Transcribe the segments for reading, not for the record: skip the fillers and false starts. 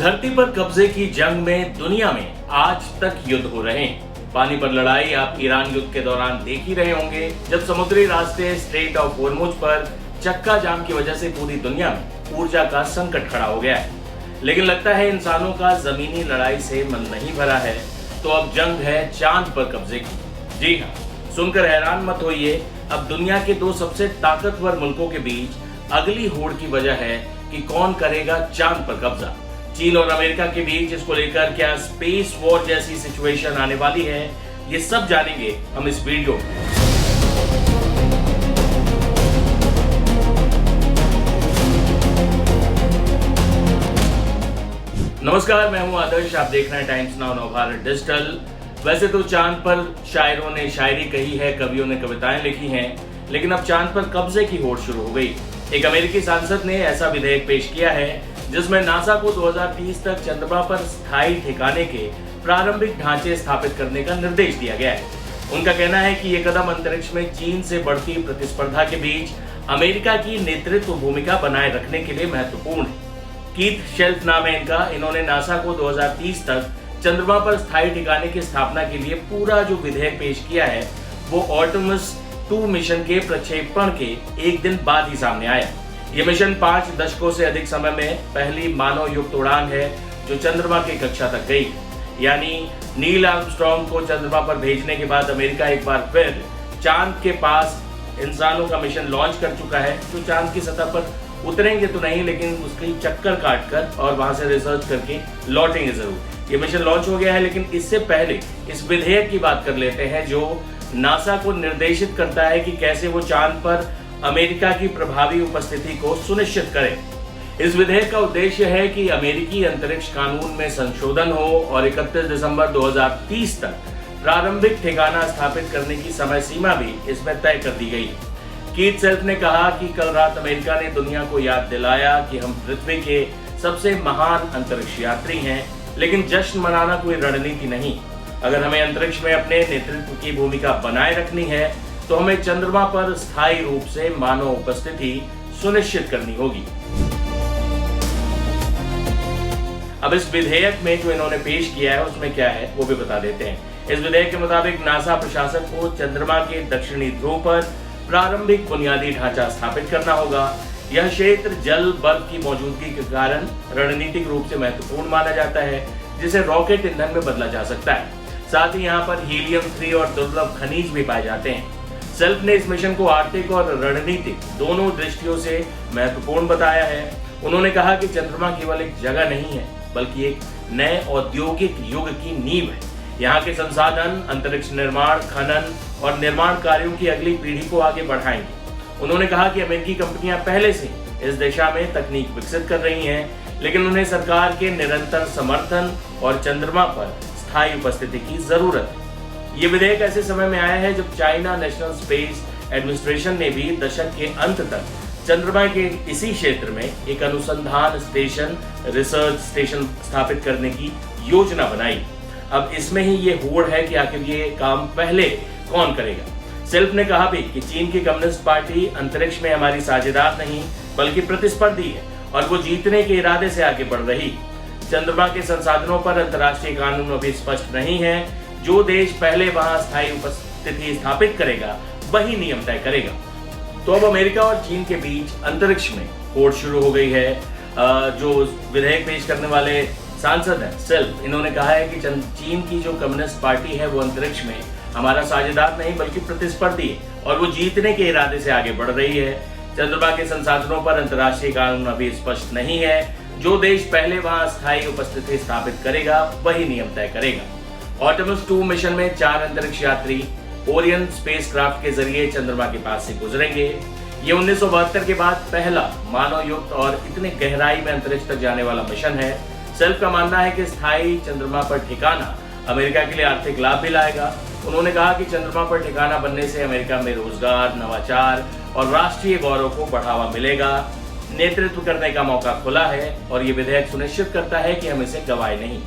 धरती पर कब्जे की जंग में दुनिया में आज तक युद्ध हो रहे हैं। पानी पर लड़ाई आप ईरान युद्ध के दौरान देख ही रहे होंगे, जब समुद्री रास्ते स्ट्रेट ऑफ होर्मुज पर चक्का जाम की वजह से पूरी दुनिया में ऊर्जा का संकट खड़ा हो गया है। लेकिन लगता है इंसानों का जमीनी लड़ाई से मन नहीं भरा है, तो अब जंग है चांद पर कब्जे की। जी हाँ, सुनकर हैरान मत होइए, अब दुनिया के दो सबसे ताकतवर मुल्कों के बीच अगली होड़ की वजह है कि कौन करेगा चांद पर कब्जा। चीन और अमेरिका के बीच इसको लेकर क्या स्पेस वॉर जैसी सिचुएशन आने वाली है, ये सब जानेंगे हम इस वीडियो में। नमस्कार, मैं हूं आदर्श, आप देख रहे हैं टाइम्स नाउ नवभारत डिजिटल। वैसे तो चांद पर शायरों ने शायरी कही है, कवियों ने कविताएं लिखी हैं, लेकिन अब चांद पर कब्जे की होड़ शुरू हो गई। एक अमेरिकी सांसद ने ऐसा विधेयक पेश किया है जिसमें नासा को 2030 तक चंद्रमा पर स्थायी ठिकाने के प्रारंभिक ढांचे स्थापित करने का निर्देश दिया गया है। उनका कहना है कि यह कदम अंतरिक्ष में चीन से बढ़ती प्रतिस्पर्धा के बीच अमेरिका की नेतृत्व भूमिका बनाए रखने के लिए महत्वपूर्ण है। कीथ शेल्फ नाम है इनका। इन्होंने नासा को 2030 तक चंद्रमा पर स्थायी ठिकाने की स्थापना के लिए पूरा जो विधेयक पेश किया है वो आर्टेमिस 2 मिशन के प्रक्षेपण के एक दिन बाद ही सामने आया। ये मिशन 5 दशकों से अधिक समय में पहली मानव युक्त उड़ान है जो चंद्रमा की कक्षा तक गई। यानी नील आर्मस्ट्रॉन्ग को चंद्रमा पर भेजने के बाद अमेरिका एक बार फिर चांद के पास इंसानों का मिशन लॉन्च कर चुका है, जो चांद की सतह पर उतरेंगे तो नहीं, लेकिन उसकी चक्कर काट कर और वहां से रिसर्च करके लौटेंगे जरूर। ये मिशन लॉन्च हो गया है, लेकिन इससे पहले इस विधेयक की बात कर लेते हैं जो नासा को निर्देशित करता है कि कैसे वो चांद पर अमेरिका की प्रभावी उपस्थिति को सुनिश्चित करे। इस विधेयक का उद्देश्य है कि अमेरिकी अंतरिक्ष कानून में संशोधन हो और 31 दिसंबर 2030 तक प्रारंभिक ठिकाना स्थापित करने की समय सीमा भी इसमें तय कर दी गई। कीथ शेल्फ ने कहा कि कल रात अमेरिका ने दुनिया को याद दिलाया कि हम पृथ्वी के सबसे महान अंतरिक्ष यात्री हैं, लेकिन जश्न मनाना कोई रणनीति नहीं। अगर हमें अंतरिक्ष में अपने नेतृत्व की भूमिका बनाए रखनी है तो हमें चंद्रमा पर स्थायी रूप से मानव उपस्थिति सुनिश्चित करनी होगी। अब इस विधेयक में जो इन्होंने पेश किया है उसमें क्या है वो भी बता देते हैं। इस विधेयक के मुताबिक नासा प्रशासन को चंद्रमा के दक्षिणी ध्रुव पर प्रारंभिक बुनियादी ढांचा स्थापित करना होगा। यह क्षेत्र जल बर्फ की मौजूदगी के कारण रणनीतिक रूप से महत्वपूर्ण माना जाता है, जिसे रॉकेट ईंधन में बदला जा सकता है। साथ ही यहाँ पर हीलियम 3 और दुर्लभ खनिज भी पाए जाते हैं। सेल्फ ने इस मिशन को आर्थिक और रणनीतिक दोनों दृष्टियों से महत्वपूर्ण बताया है। उन्होंने कहा कि चंद्रमा केवल एक जगह नहीं है, बल्कि एक नए औद्योगिक युग की नींव है। यहाँ के संसाधन अंतरिक्ष निर्माण, खनन और निर्माण कार्यों की अगली पीढ़ी को आगे बढ़ाएंगे। उन्होंने कहा कि अमेरिकी कंपनियां पहले से इस दिशा में तकनीक विकसित कर रही हैं, लेकिन उन्हें सरकार के निरंतर समर्थन और चंद्रमा पर स्थायी उपस्थिति की जरूरत है। ये विधेयक ऐसे समय में आया है जब चाइना नेशनल स्पेस एडमिनिस्ट्रेशन ने भी दशक के अंत तक चंद्रमा के इसी क्षेत्र में एक अनुसंधान स्टेशन, रिसर्च स्टेशन स्थापित करने की योजना बनाई। अब इसमें ही ये होड़ है कि आखिर ये काम पहले कौन करेगा। सेल्फ ने कहा भी कि चीन की कम्युनिस्ट पार्टी अंतरिक्ष में हमारी साझेदार नहीं बल्कि प्रतिस्पर्धी है और वो जीतने के इरादे से आगे बढ़ रही। चंद्रमा के संसाधनों पर अंतर्राष्ट्रीय कानून अभी स्पष्ट नहीं है। जो देश पहले वहां स्थायी उपस्थिति स्थापित करेगा वही नियम तय करेगा। तो अब अमेरिका और चीन के बीच अंतरिक्ष में होड़ शुरू हो गई है। जो विधेयक पेश करने वाले सांसद हैं सेल्फ, इन्होंने कहा है कि चीन की जो कम्युनिस्ट पार्टी है वो अंतरिक्ष में हमारा साझेदार नहीं बल्कि प्रतिस्पर्धी है और वो जीतने के इरादे से आगे बढ़ रही है। चंद्रमा के संसाधनों पर अंतर्राष्ट्रीय कानून अभी स्पष्ट नहीं है। जो देश पहले वहां स्थायी उपस्थिति स्थापित करेगा वही नियम तय करेगा। आर्टेमिस 2 मिशन में 4 अंतरिक्ष यात्री ओरियन स्पेसक्राफ्ट के जरिए चंद्रमा के पास से गुजरेंगे। ये 1972 के बाद पहला मानव युक्त और इतने गहराई में अंतरिक्ष तक जाने वाला मिशन है। सेल्फ का मानना है कि स्थायी चंद्रमा पर ठिकाना अमेरिका के लिए आर्थिक लाभ भी लाएगा। उन्होंने कहा कि चंद्रमा पर ठिकाना बनने से अमेरिका में रोजगार, नवाचार और राष्ट्रीय गौरव को बढ़ावा मिलेगा। नेतृत्व करने का मौका खुला है और ये विधेयक सुनिश्चित करता है कि हम इसे गंवाए नहीं।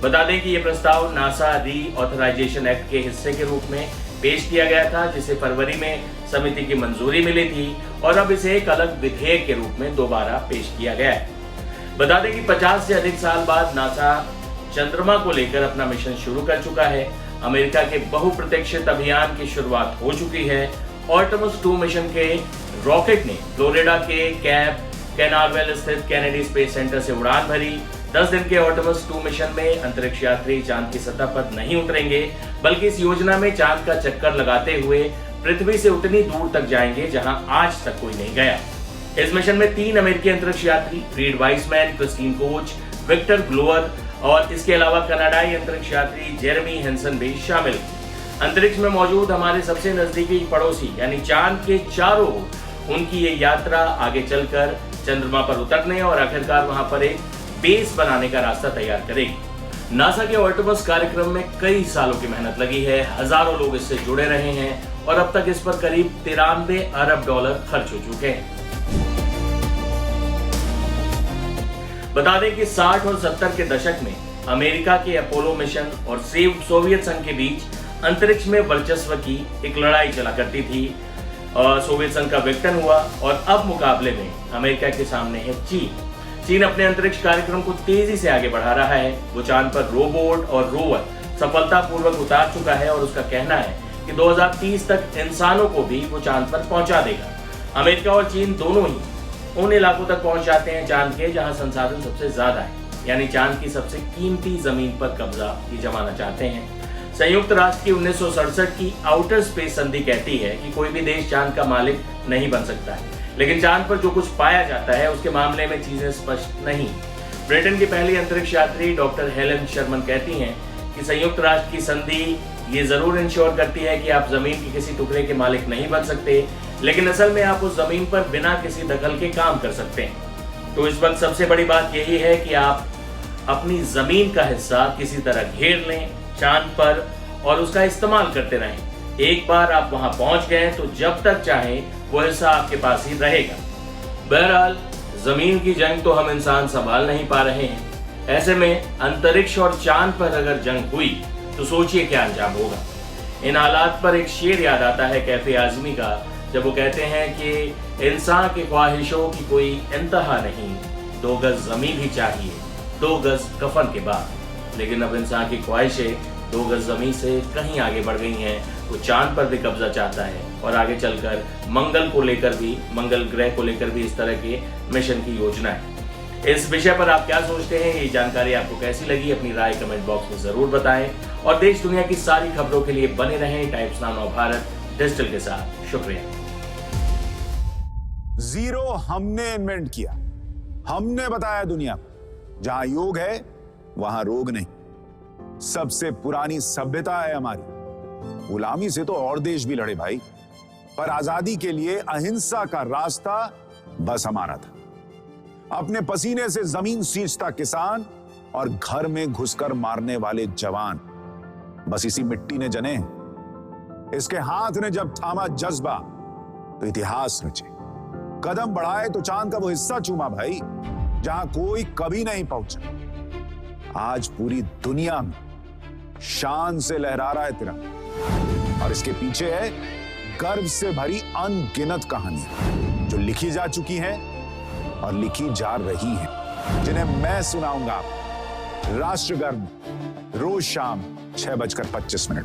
बता दें कि ये प्रस्ताव नासा री ऑथराइजेशन एक्ट के हिस्से के रूप में पेश किया गया था, जिसे फरवरी में समिति की मंजूरी मिली थी और अब इसे एक अलग विधेयक के रूप में दोबारा पेश किया गया है। बता दें कि 50 से अधिक साल बाद नासा चंद्रमा को लेकर अपना मिशन शुरू कर चुका है। अमेरिका के बहुप्रतीक्षित अभियान की शुरुआत हो चुकी है। आर्टेमिस 2 मिशन के रॉकेट ने फ्लोरिडा के कैप कैनालवेल स्थित केनेडी स्पेस सेंटर से उड़ान भरी। 10 दिन के आर्टेमिस 2 मिशन में अंतरिक्ष यात्री चांद की सतह पर नहीं उतरेंगे, बल्कि इस योजना में चांद का चक्कर लगाते हुए पृथ्वी से उतनी दूर तक जाएंगे जहां आज तक कोई नहीं गया। इस मिशन में 3 अमेरिकी अंतरिक्ष यात्री Reed Wiseman, Christine Koch, Victor Glover और इसके अलावा कनाडाई अंतरिक्ष यात्री जेरेमी हेंसन भी शामिल। अंतरिक्ष में मौजूद हमारे सबसे नजदीकी पड़ोसी यानी चांद के चारों ओर उनकी ये यात्रा आगे चलकर चंद्रमा पर उतरने और आखिरकार वहां पर एक बेस बनाने का रास्ता तैयार करेगी। नासा के आर्टेमिस कार्यक्रम में कई सालों की मेहनत लगी है, हजारों लोग इससे जुड़े रहे हैं और अब तक इस पर करीब 93 अरब डॉलर खर्च हो चुके हैं। बता दें कि 60 और 70 के दशक में अमेरिका के अपोलो मिशन और सोवियत संघ के बीच अंतरिक्ष में वर्चस्व की एक लड़ाई चला करती थी। सोवियत संघ का विघटन हुआ और अब मुकाबले में अमेरिका के सामने है चीन। चीन अपने अंतरिक्ष कार्यक्रम को तेजी से आगे बढ़ा रहा है। वो चांद पर रोबोट और रोवर सफलतापूर्वक उतार चुका है और उसका कहना है कि 2030 तक इंसानों को भी वो चांद पर पहुंचा देगा। अमेरिका और चीन दोनों ही उन इलाकों तक पहुंच जाते हैं चांद के जहां संसाधन सबसे ज्यादा है, यानी चांद की सबसे कीमती जमीन पर कब्जा ये जमाना चाहते हैं। संयुक्त राष्ट्र की 1967 की आउटर स्पेस संधि कहती है कि कोई भी देश चांद का मालिक नहीं बन सकता है, लेकिन चांद पर जो कुछ पाया जाता है उसके मामले में चीजें स्पष्ट नहीं। ब्रिटेन की पहली अंतरिक्ष यात्री डॉक्टर हेलन शर्मन कहती हैं कि संयुक्त राष्ट्र की संधि ये जरूर इंश्योर करती है कि आप जमीन के किसी टुकड़े के मालिक नहीं बन सकते, लेकिन असल में आप उस जमीन पर बिना किसी दखल के काम कर सकते हैं। तो इस वक्त सबसे बड़ी बात यही है कि आप अपनी जमीन का हिस्सा किसी तरह घेर लें चांद पर और उसका इस्तेमाल करते रहें। एक बार आप वहां पहुंच गए तो जब तक चाहे वो हिस्सा आपके पास ही रहेगा। बहरहाल जमीन की जंग तो हम इंसान संभाल नहीं पा रहे हैं। ऐसे में अंतरिक्ष और चांद पर अगर जंग हुई तो सोचिए क्या अंजाम होगा। इन हालात पर एक शेर याद आता है कैफे आजमी का, जब वो कहते हैं कि इंसान की ख्वाहिशों की कोई इंतहा नहीं, 2 गज जमीन भी चाहिए 2 गज कफन के बाद। लेकिन अब इंसान की ख्वाहिशें 2 गज जमीन से कहीं आगे बढ़ गई हैं। वो चांद पर भी कब्जा चाहता है और आगे चलकर मंगल ग्रह को लेकर भी इस तरह के मिशन की योजना है। इस विषय पर आप क्या सोचते हैं, ये जानकारी आपको कैसी लगी, अपनी राय कमेंट बॉक्स में जरूर बताएं और देश दुनिया की सारी खबरों के लिए बने रहें टाइम्स नाउ भारत डिजिटल के साथ। शुक्रिया। जीरो हमने इन्वेंट किया, हमने बताया दुनिया को जहां योग है वहां रोग नहीं। सबसे पुरानी सभ्यता है हमारी। गुलामी से तो और देश भी लड़े भाई, पर आजादी के लिए अहिंसा का रास्ता बस हमारा था। अपने पसीने से जमीन सींचता किसान और घर में घुसकर मारने वाले जवान, बस इसी मिट्टी ने जने। इसके हाथ ने जब थामा जज्बा तो इतिहास रचे। कदम बढ़ाए तो चांद का वो हिस्सा चूमा भाई जहां कोई कभी नहीं पहुंचा। आज पूरी दुनिया में शान से लहरा रहा है तिरंगा और इसके पीछे है गर्व से भरी अनगिनत कहानियां जो लिखी जा चुकी हैं और लिखी जा रही हैं, जिन्हें मैं सुनाऊंगा राष्ट्रगर्व रोज शाम 6:25 पर।